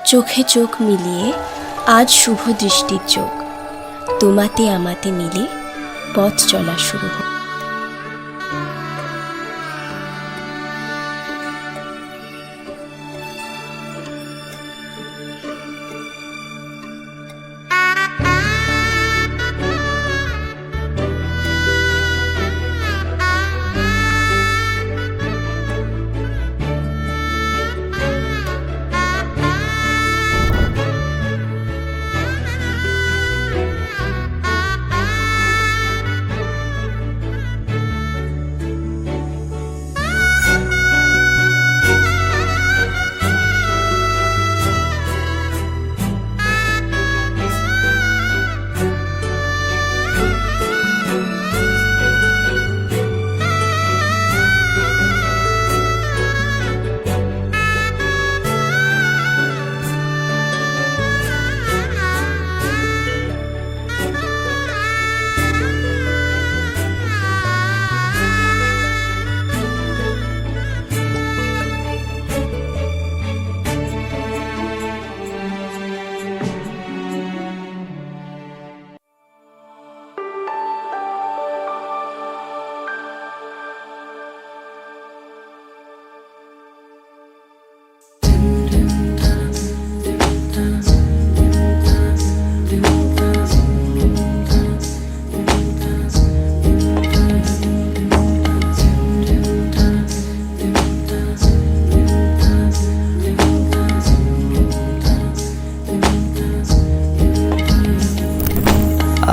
চোখে চোখ মিলিয়ে আজ শুভ দৃষ্টির যোগ, তোমাতে আমাতে মিলে পথ চলা শুরু হোক।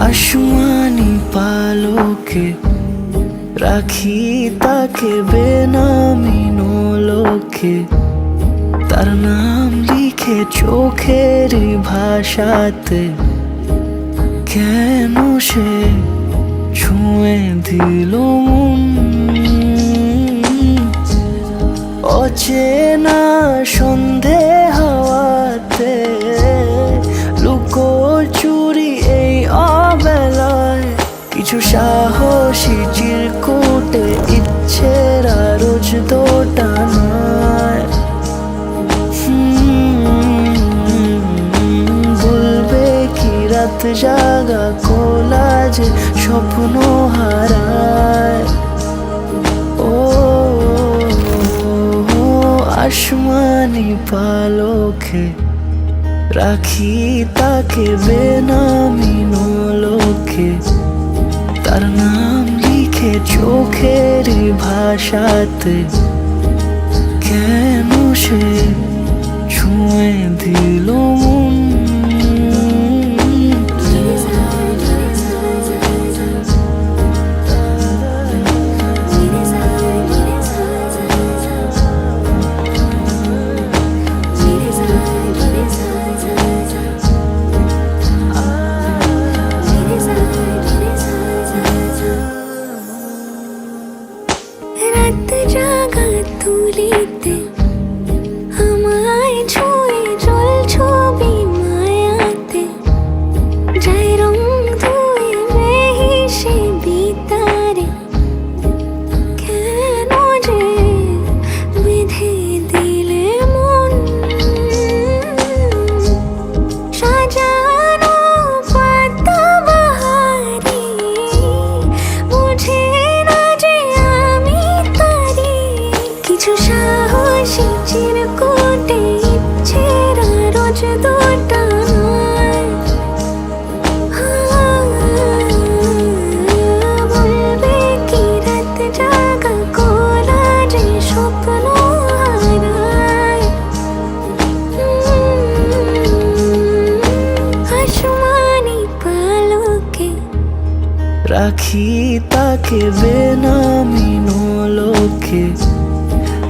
আসমানি পালকে রাখি তাকে বেনামি নোলকে, তার নাম লিখে চোখের ভাষাতে। কেন সে ছুঁয়ে দিল মন, অচেনা সন্ধে হাওয়াতে, লুকো চুরি এই অবেলায়। কিছু সাহসী চিরকুটে ইচ্ছের রোজ দোটানায়। বলবে কি রাত জাগা কোলা যে স্বপ্ন হারায়। ও আসমানি পালকে রাখি তাকে বেনামি নোলকে, তার নাম লিখে চোখের ভাষাতে। কেন সে ছুঁয়ে দিল মন, তুলিতে আমায় ছুঁয়ে জল ছবি মায়াতে, যাই রং ধুয়ে বেহিসে বিতারে। কেন যে বেঁধে দিলে মন, সাজানো পাতা বাহারি, বুঝে না যে আমি তারি। কিছু সাহসী চিরকুটে ইচ্ছের রোজ দোটানায়। বলবে কি রাত জাগা কোলা যে স্বপ্ন হারায়। আসমানি পালকে রাখি তাকে বেনামি নোলকে,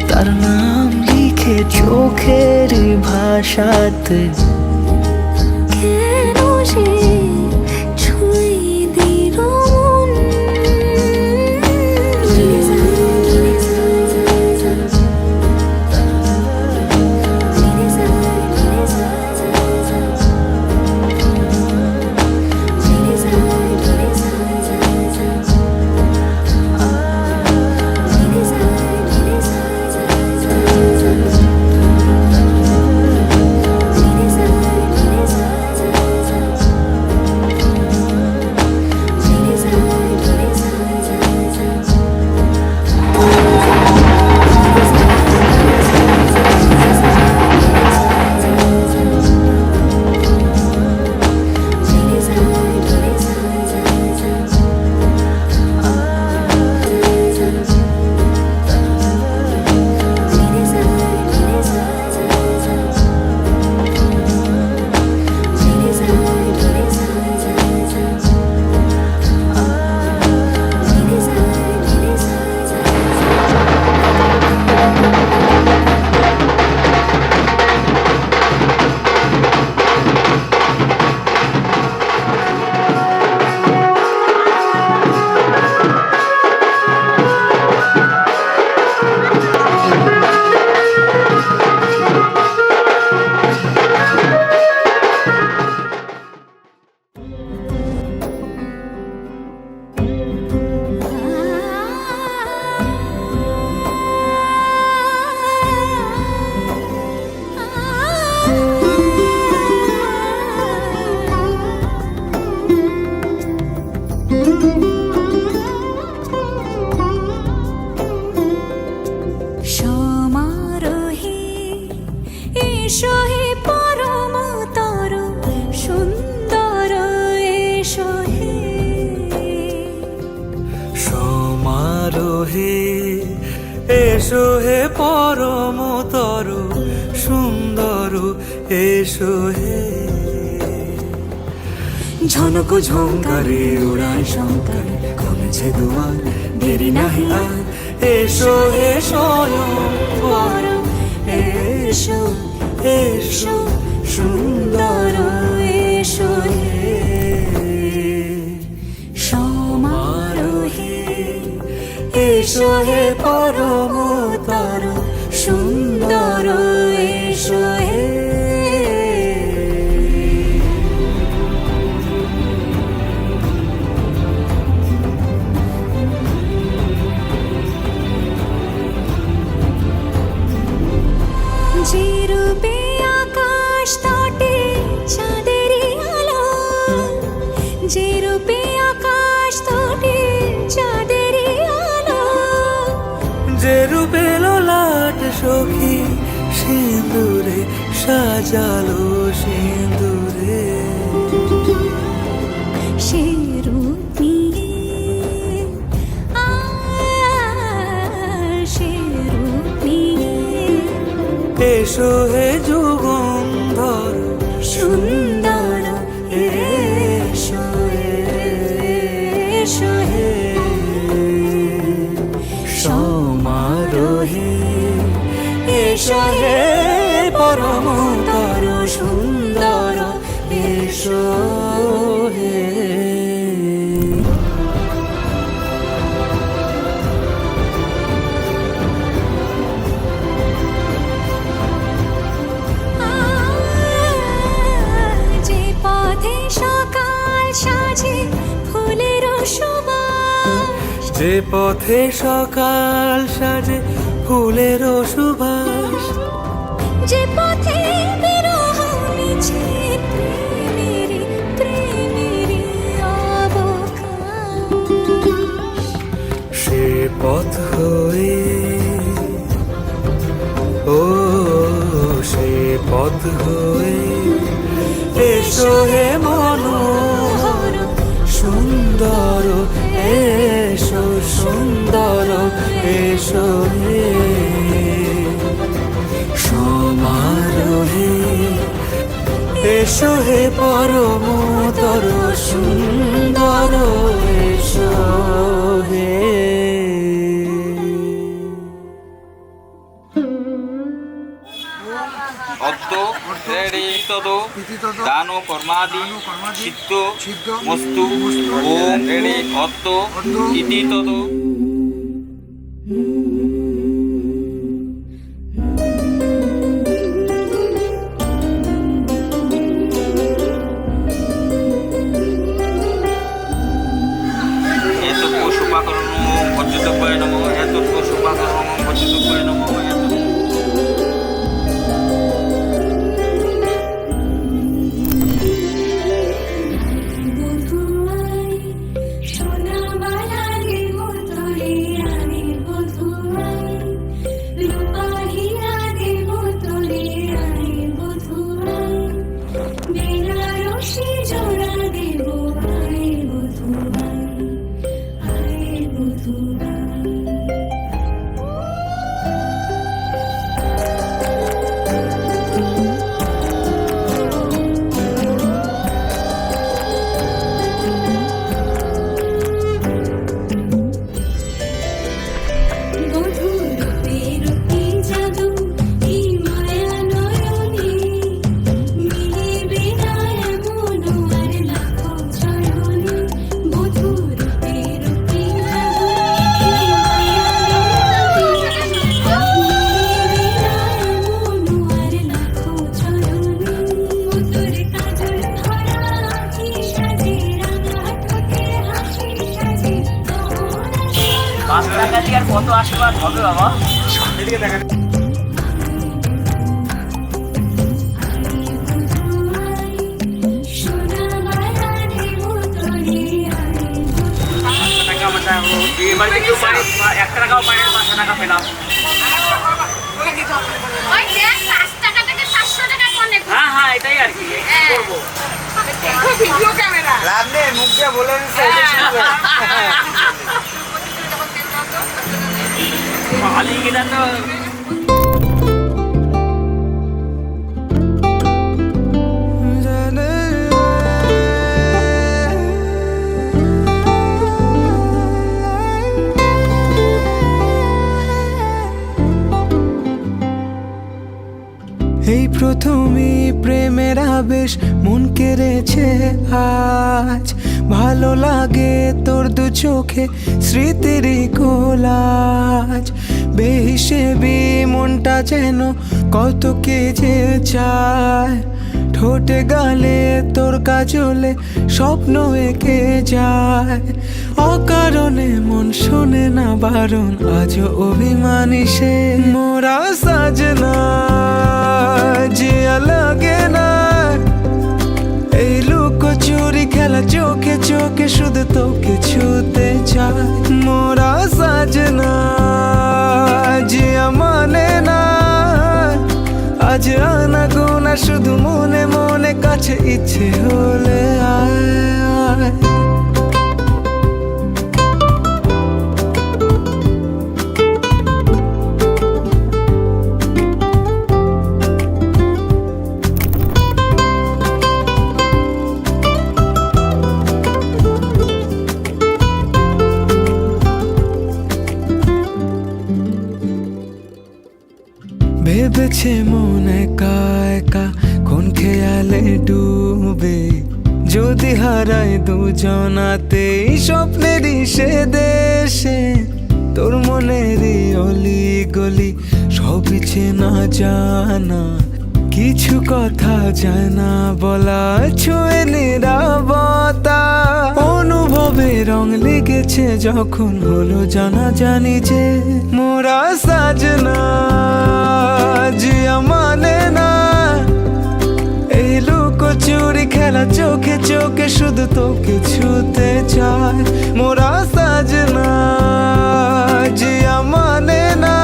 তার নাম লিখে চোখের ভাষাতে। কেন সে ছুঁয়ে দিল মন, এসো হে পরমতর সুন্দর এসো হে সমারোহে এসো হে পরমতর সুন্দর এসো হে ঝনক ঝঙ্কারে উড়ায় শঙ্কারে কমেছে দুয়ার দেরি নাহি আর এসো হে স্বয়ং বর এসো এসো সুন্দর এসো হে সমারোহে এসো হে পরমতর সুন্দর এসো হে যে রূপে আকাশ তটে চাঁদেরই আলো যে রূপে আকাশ তটে চাঁদেরই আলো যে রূপে ললাট সখী সিঁদুরে সাজালো সিঁদুরে সে রূপ নিয়ে সে রূপ নিয়ে এসো হে যুগন্ধর সুন্দর এসো এসো হে সমারোহে এসো হে পরমতর সুন্দর এসো হে যে পথে সকাল সাজে ফুলের সুবাস যে পথে সকাল সাজে ফুলের সুবাস যে পথে বিরহ মিছে প্রেমেরই প্রেমেরই অবকাশ সে পথ হয়ে ও সে পথ হয়ে এসো হে মনোহর সুন্দর এসো সুন্দর এসো হে সমারোহে এসো হে পরমতর সুন্দর এসো হে অদ্য তদো দানো কর্মাদি সিদ্ধ মস্তু ওম রেডি অদ্য ইতি তদো এত পশুপাকরণ পর্যটকায় নম এত পশুপাকরণ পর্যটকায় নম এত টাকা দিয়ে আর কত আশীর্বাদ হবে বাবা? এদিকে দেখা বাড়িতে কেউ পায় 1 টাকাও পায় 500 টাকা পেলাম। ওই দেখ 5 টাকা থেকে 700 লাভ নেই, মুখ দিয়ে বলে দিচ্ছে এটা শুনবে। পালিয়ে গেলে তো এই প্রথমই প্রেমের আবেশ মন কেড়েছে আজ, ভালো লাগে তোর দু চোখে স্মৃতিরই কোলাজ, বেহিসেবি মনটা যেন কত কে যে চায়, ঠোঁটে গালে তোর কাজলে স্বপ্ন এঁকে যায়, অকারণে মন শোনে না বারণ, আজও অভিমানী সে মোরা সাজনা জিয়া লাগে না, এই লুকোচুরি খেলা চোখে চোখে শুধু তোকে ছুতে চায়, মোরা সাজনা জিয়া মানে না, আজ আনা গোনা শুধু মনে মনে কাছে ইচ্ছে হলে আয় আয়। ভেবেছে মন একা একা কোন খেয়ালে ডুবে, যদি হারায় দুজনাতেই স্বপ্নেরই সে দেশে, তোর মনেরই অলি গলি সবই চেনা জানা, কিছু কথা যায় না বলা ছুঁয়ে নিরাপত্তা, অনুভবে রং লেগেছে যখন হলো জানা জানি যে মোরা সাজনা জিয়া মানে না, এই লুকোচুরি খেলা চোখে চোখে শুধু তোকে ছুতে চায়, মোরা সাজনা জিয়া মানে না,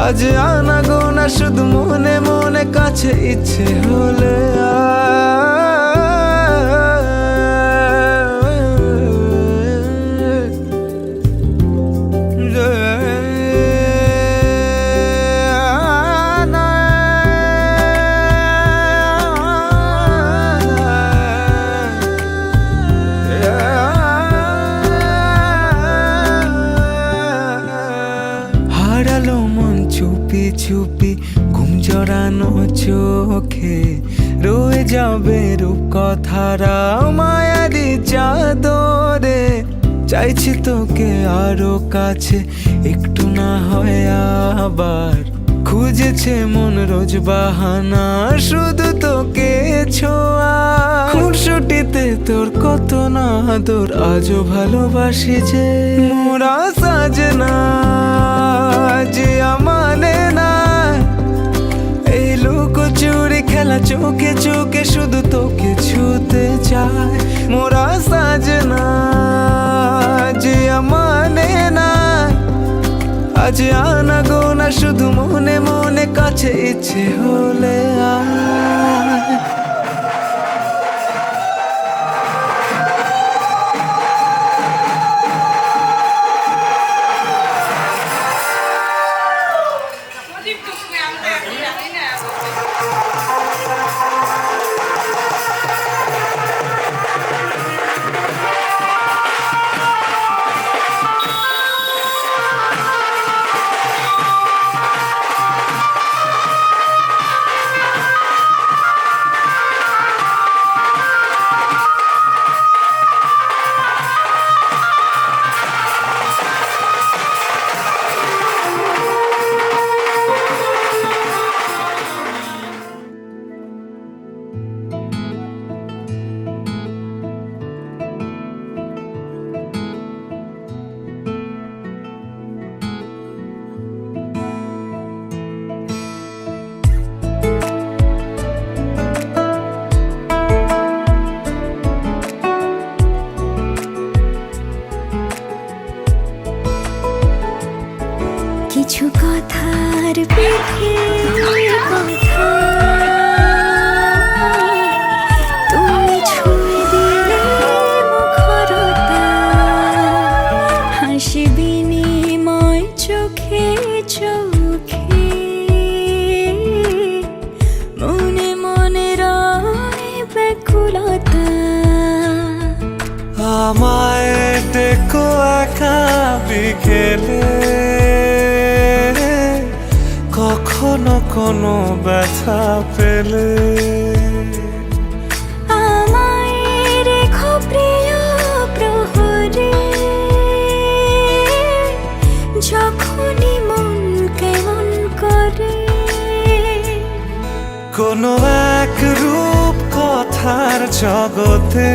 আজ আনা গোনা শুধু মনে মনে কাছে ইচ্ছে হলে হারালো মন চুপি চুপি ঘুম জড়ানো চোখে, রয়ে যাবে রূপ কথারা মায়ারি চাদরে, চাইছি তোকে আরো কাছে একটু না হয় আবার, খুঁজেছে মন রোজ বাহানা শুধু তোকে ছোঁয়া, খুনসুটিতে তোর কত না আদর আজও ভালোবাসি যে মোরা সাজনা জিয়া মানে না, এই লুকোচুরি খেলা চোখে চোখে শুধু তোকে ছুতে চায়, মোরা সাজনা জিয়া মানে না, আজ আনা গোনা শুধু মনে মনে কাছে ইচ্ছে হলে আয়। আমায় ডেকো একা বিকেলে, কখনো কোনো ব্যথা পেলে। আমায় রেখো প্রিয় প্রহরে, যখনই মন কেমন করে। কোনো এক রূপ কথার জগতে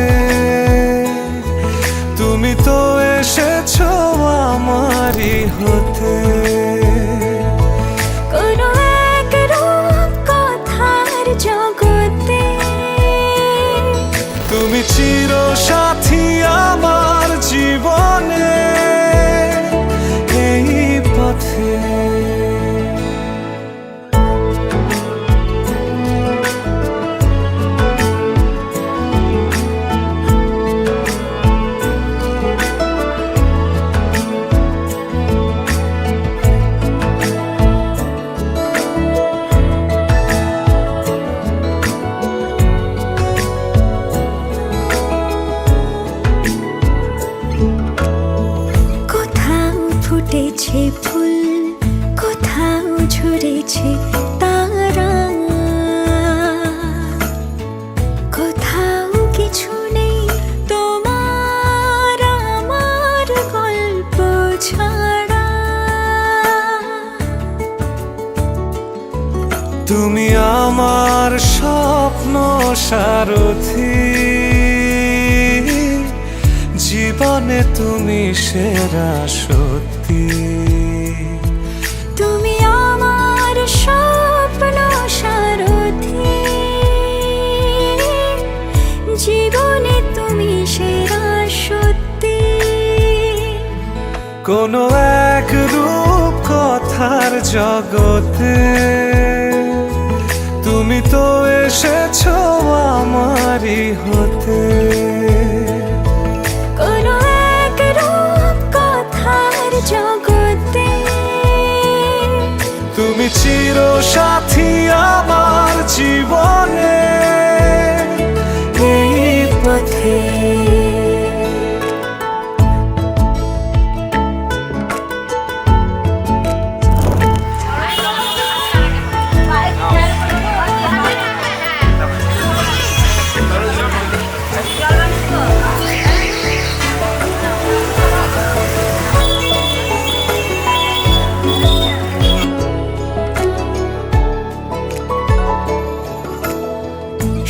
তুমি তো এসেছো আমারই হতে। কোনো এক রূপ কথার জগতে তুমি চির সাথী আমার জীবনে, এই পথে। কোথাও ফুটেছে ফুল, কোথাও ঝরেছে তারা, কোথাও কিছু নেই তোমার আমার গল্প ছাড়া। তুমি আমার স্বপ্ন সারথি, জীবনে তুমি সেরা সত্যি। তুমি আমার স্বপ্ন সারথি, জীবনে তুমি সেরা সত্যি। কোনো এক রূপ কথার জগতে তুমি তো এসেছো আমারই হতে। কোনো এক রূপ কথার জগতে তুমি চির সাথী আমার জীবনে, এই পথে।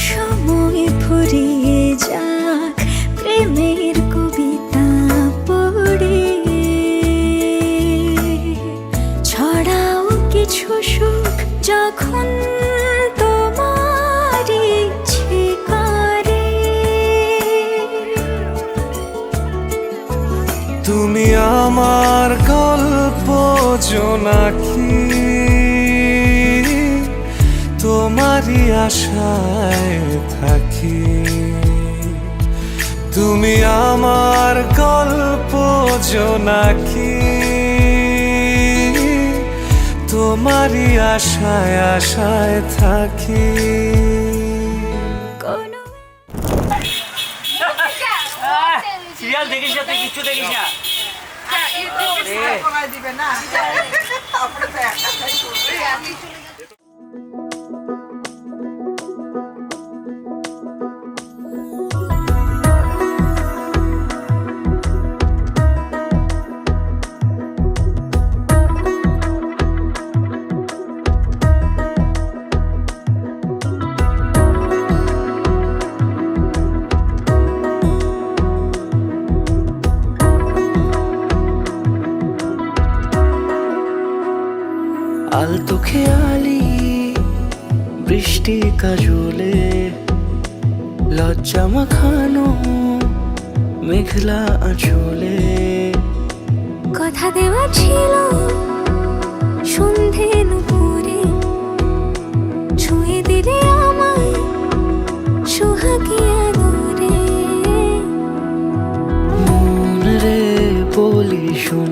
সময় ফুরিয়ে যাক প্রেমের কবিতা পড়ে, ছড়াও কিছু সুখ যখন তোমার ইচ্ছে করে। তুমি আমার গল্প জোনাকি, তোমারই আশায় থাকি। তুমি আমার গল্প জোনাকি, তোমারই আশায় আশায় থাকি। কোনো সিরিয়াল দেখিস না, তুই কিচ্ছু দেখিস না। আলতো খেয়ালি বৃষ্টি কাজলে, লজ্জা মাখানো মেঘলা আঁচলে। কথা দেওয়া ছিল সন্ধে নুপুরে, ছুঁয়ে দিলে আমায় সোহাগী আদরে। মন রে বলি শোন,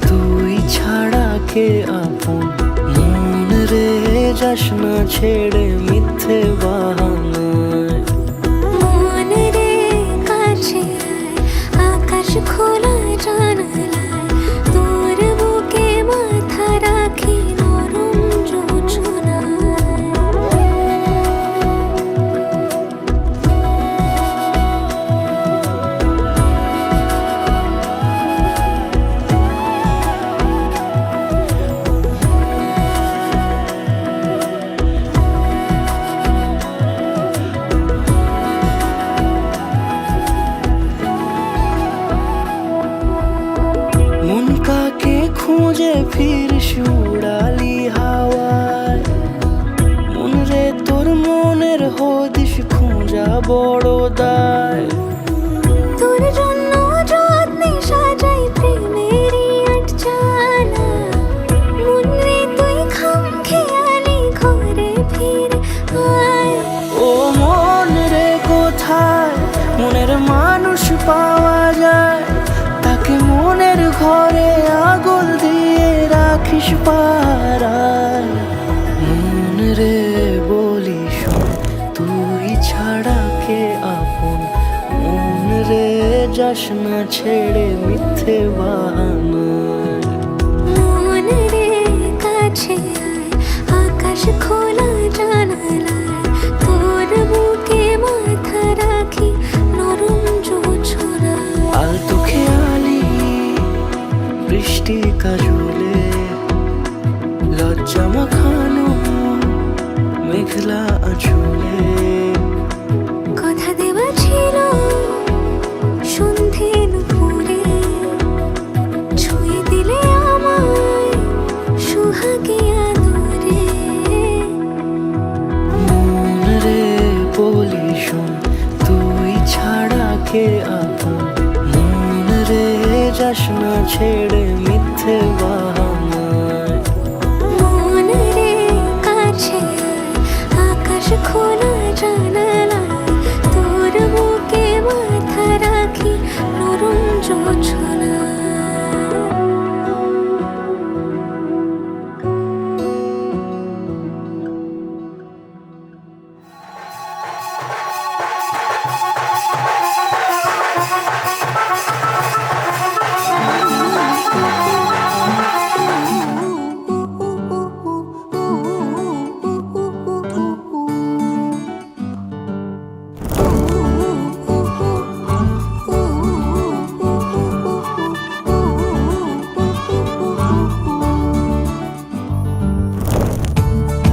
তুই ছাড়া কে আপন। মন রে যাস না ছেড়ে মিথ্যে বাহানায়। মন রে কাছে আয়, মনের হদিশ খোঁজা বড় দায়। তোর জন্য যত্নে সাজাই প্রেমেরই আটচালা, মনে তুই খাম খেয়ালি ঘরে ফিরে আয়। ও মন রে কোথায় মনের মানুষ পাওয়া যায়, তাকে মনের ঘরে আগুন দিয়ে রাখিস পাহারায়। মন রে বলি শোন, তুই ছাড়া কে আপন, মন রে যাস না ছেড়ে মিথ্যে বাহানায়। মন রে কাছে আয়, আকাশ খোলা জানালায়, তোর বুকে মাথা রাখি নরম জোছনায়। আলতো খেয়ালি বৃষ্টি কাজলে, লজ্জা মাখানো মেঘলা আঁচলে। কথা দেওয়া ছিল সন্ধে দুপুরে, ছুঁয়ে দিলে আমায় সোহাগে আদরে। মন রে বলি শোন, তুই ছাড়া কে আপন, মন রে যাস না ছেড়ে মিথ্যে বাহানায়। মন রে কাছে আয়, আকাশ খোলা জানালায়, তোর বুকে মাথা রাখি নরম জোছনায়।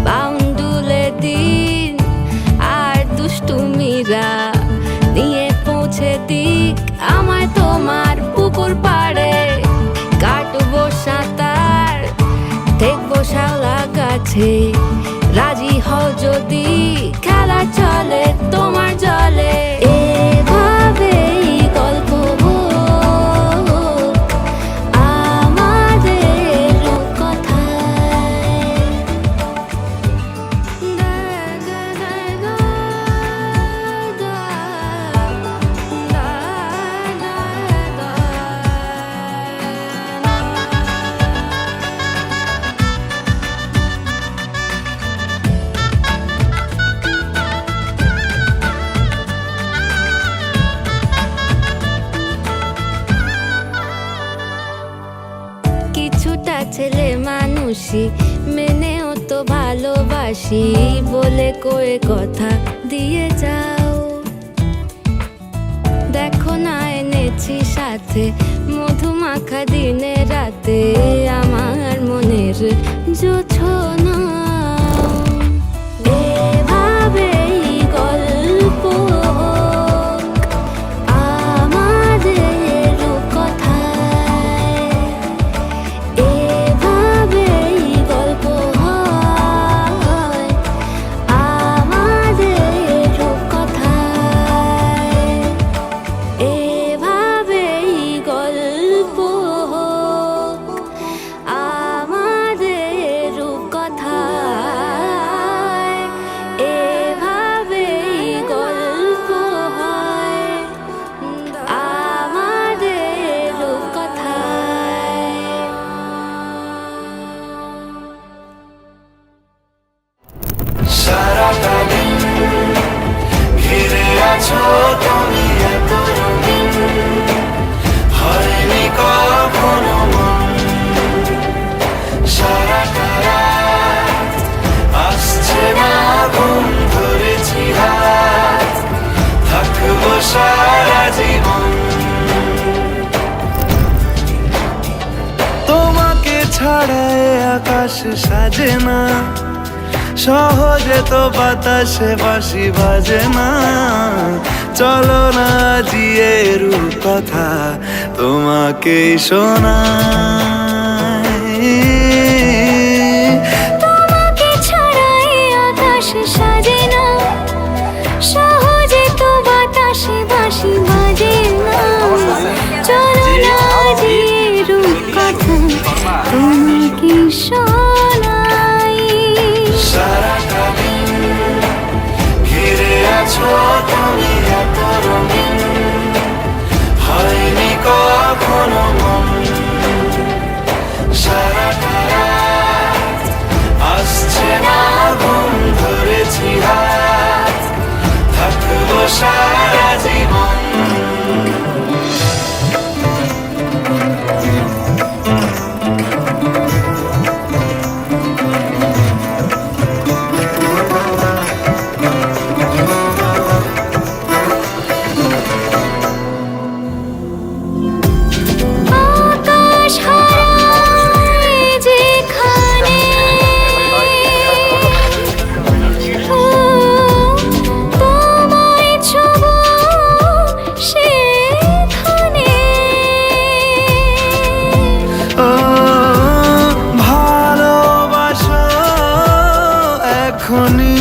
বাউন্ডুলে দিন আর দুষ্টুমিরা নিয়ে পৌঁছে দিক আমায় তোমার পুকুর পাড়ে। কাটবো সাঁতার, দেখবো শাওলা গাছে, রাজি হও যদি খেলা চলে তোমার জলে। এভাবেই গল্প হোক আমাদের কথায়। কিছুটা ছেলে মানুষই মেনেও তো ভালোবাসি বলে কয়ে কথা দিয়ে যাও। দেখো না এনেছি সাথে মধুমাখা দিনে রাতে আমার মনের জোছনা। এভাবেই গল্প হোক আমাদের কথায়। এভাবেই গল্প হয় আমাদের কথায়। এভাবেই গল্প হোক আমাদের কথায়। এভাবেই গল্প হয় আমাদের কথায়। সারাটা দিন ঘিরে আছো তুমি এত রঙিন, হয়নি কখনো মন। সারাটা রাত আসছে না ঘুম, ধরেছি হাত, থাকবো সারা জীবন। তোমাকে ছাড়া এ আকাশ সাজে না, সহজে তো বাতাসে বাঁশি বাজে না। চলো না জিয়ে রূপ কথা তোমাকেই শোনাই। তোমাকে ছাড়া এই আকাশ সাজে না, আছো তুমি এত রঙিন, হয়নি কখনো মন। সারাটা রাত আসছে না ঘুম, ধরেছি হাত, থাকবো সারা জীবন। আকাশ হারায় যেখানে, ও তোমায় ছোঁবো সেখানে। ও ভালোবাসো এখনই,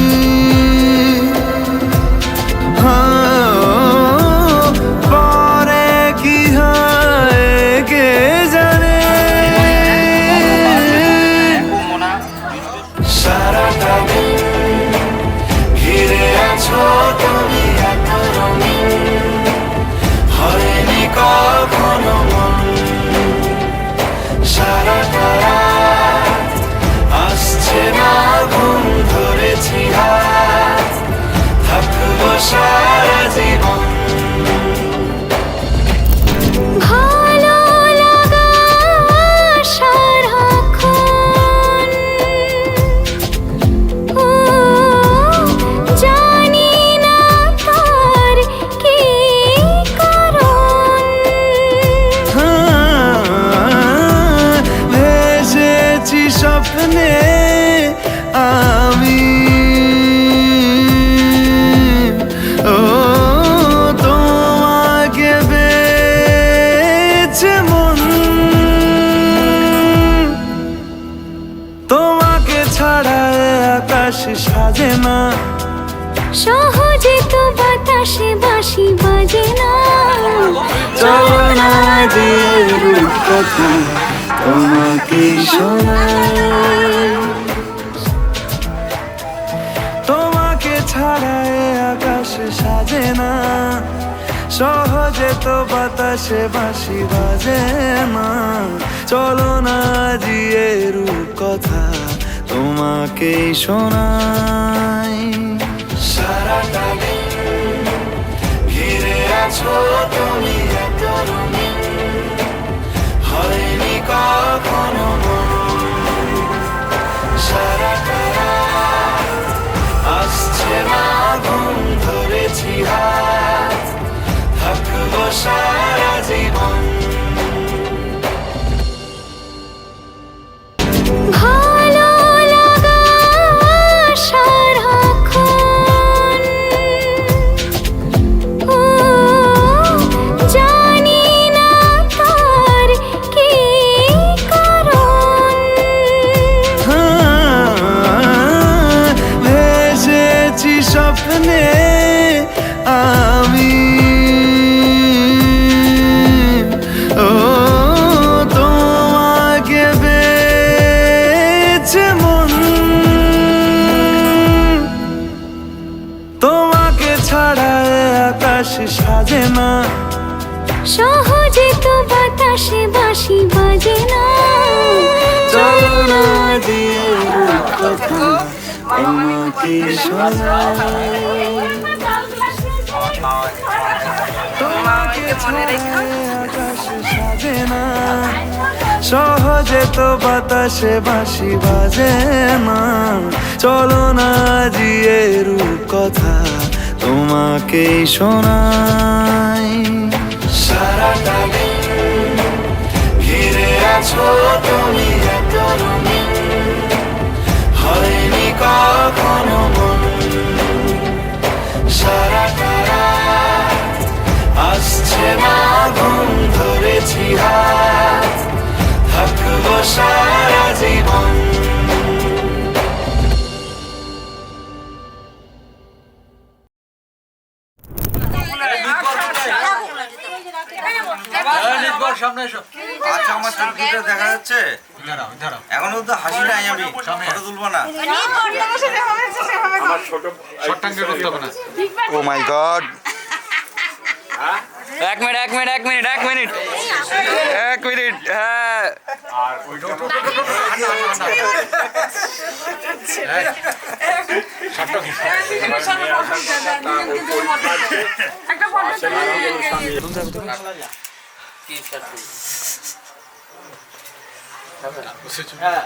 পরে কি হয় কে জানে। সারাটা দিন ঘিরে আছো তুমি এত রঙিন, হয়নি কখনো মন। সারাটা রাত আসছে না ঘুম, ধরেছি হাত, থাকবো সারা জীবন। ভালো লাগা সারাক্ষণ, ও জানি না তার কি কারণ। ভেসেছি স্বপ্নে আমি, ও তোমাকে বেছে মন। তোমাকে ছাড়া এ আকাশ সাজে না, সহজে তো বাতাসে বাঁশি বাজে না। চলো না যে রূপকথা তোমাকে শোনাই। তোমাকে ছাড়া এ আকাশ সাজে না, সহজে তো বাতাসে বাঁশি বাজে না। চলো না জিয়ে রূপকথা তোমাকে শোনাই। সারাটা দিন ঘিরে আছো তুমি এত রঙিন, হয়নি কখনো মন। সারাটা রাত আসছে না ঘুম, ধরেছি হাত, থাকবো সারা জীবন। ভালো লাগা সারাক্ষণ, ও জানি না তার কি কারণ। ভেসেছি স্বপ্নে আমি, ও তোমাকে বেছে মন। তোমাকে ছাড়া এ আকাশ সাজে না, সহজে তো বাতাসে বাঁশি বাজে না। চলো না দিয়ে রূপকথা তোমাকে শোনাই। তোমাকে ছাড়া আকাশ সাজে না, সহজে তো বাতাসে বাঁশি বাজে না। চলো না জিয়ে রূপকথা তোমাকে শোনাই। সারাটা দিন ঘিরে আছো তুমি এত রঙিন, হয়নি কখনো মন। সারাটা রাত আসছে না ঘুম, ধরেছি হাত, থাকবো সারা জীবন। আচ্ছা আমার চোখ দুটো দেখা যাচ্ছে এখনো তো হাসি নাই আমি ফটো তুলবো না ও মাই গড এক মিনিট হ্যাঁ হ্যাঁ